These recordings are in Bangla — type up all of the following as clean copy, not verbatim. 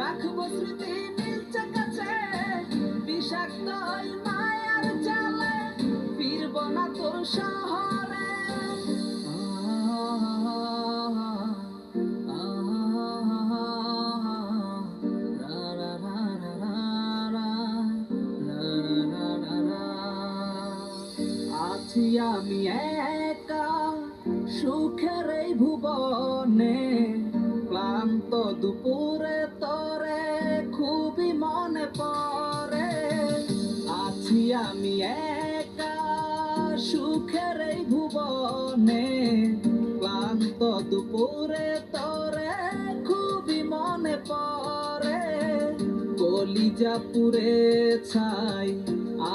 রাখবো স্মৃতি নীলচে কাছে, বিষাক্ত ওই মায়ার জালে ফিরবো না তোর শহরে। আছি আমি একা সুখের এই ভুবনে, ক্লান্ত দুপুরে তরে খুবই মনে পড়ে। আছি আমি একা সুখের এই ভুবনে, ক্লান্ত দুপুরে তরে খুবই মনে পড়ে। কলিজা পুড়ে ছাই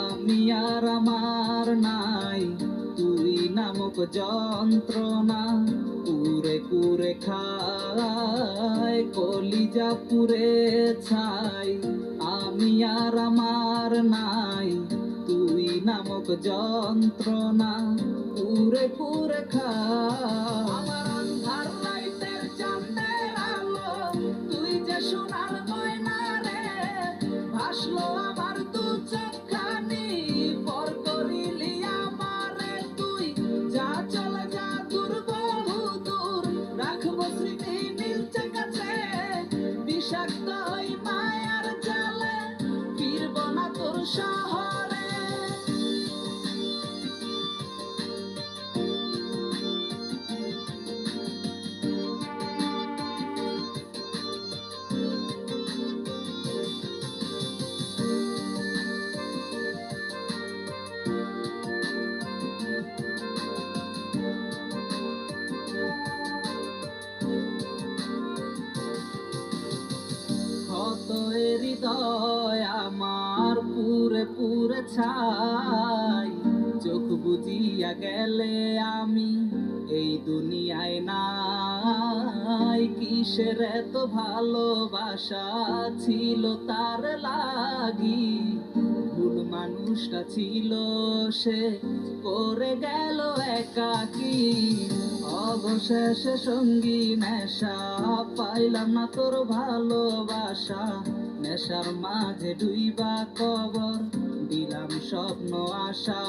আমি আর আমার নাই, তুই নামক যন্ত্রণা কুরে কুরে খায়। কলিজা পুড়ে ছাই আমি আর আমার নাই, তুই নামক যন্ত্রণা কুরে কুরে খায়। আমার অন্ধার রাইতের চাঁদের আলো তুই যে সোনার ময়না রে, ভাসলো আমার দু চোখখানি পর করিলি আমারে তুই। যা চলে যা দূর বহু দূর, রাখবো স্মৃতি নীলচে কাছে, বিষাক্ত ওই মায়ার জালে ফিরবো না তোর শহরে। কত হৃদয় আমার পুরে পুরে ছাই, চোখ বুজিয়া গেলে আমি এই দুনিয়ায় নাই। কিসের এত ভালোবাসা ছিল তার লাগি, ভুল মানুষটা ছিল সে করে গেল একাকী। অবশেষে সঙ্গী নেশা পাইলাম না তোর ভালোবাসা, নেশার মাঝে ডুইবা কবর দিলাম স্বপ্ন আশা।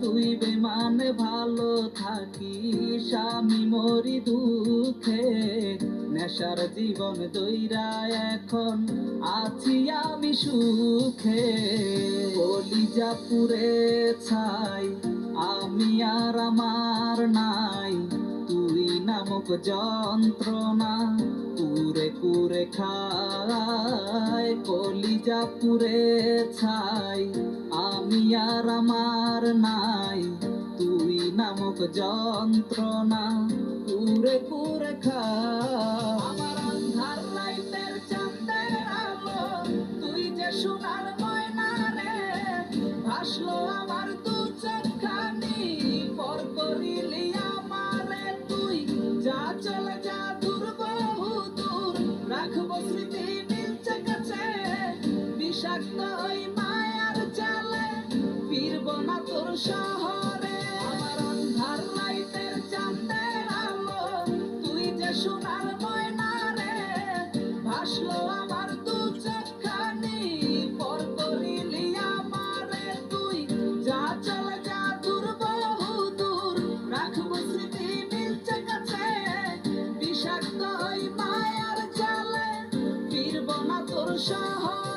তুই বেমানে ভালো থাকিস আমি মরি দুঃখে, নেশার জীবন দইরা এখন আছি আমি সুখে। কলিজা পুড়ে ছাই আমি আর আমার নাই, তুই নামক যন্ত্রণা কুরে কুরে খায়। কলিজা পুড়ে ছাই আমি আর আমার নাই, তুই নামক যন্ত্রণা কুরে কুরে খায়। আমার অন্ধার রাইতের চাঁদের আলো তুই যে সোনার ময়না রে, ভাসলো আমার দু চোখখানি পর করিলি আমারে তুই। যা চলে যা দূর বহু দূর, রাখবো স্মৃতি নীলচে কাছে, বিষাক্ত ওই মায়ার জালে ফিরবো না তোর শহরে। আমার অন্ধার রাইতের চাঁদের আলো তুই যে সোনার ময়না রে, ভাসলো আমার দু চোখখানি পর করিলি আমারে তুই। যা চলে যা দূর বহু দূর, রাখবো স্মৃতি নীলচে কাছে, বিষাক্ত ওই মায়ার জালে ফিরবো না তোর শহরে।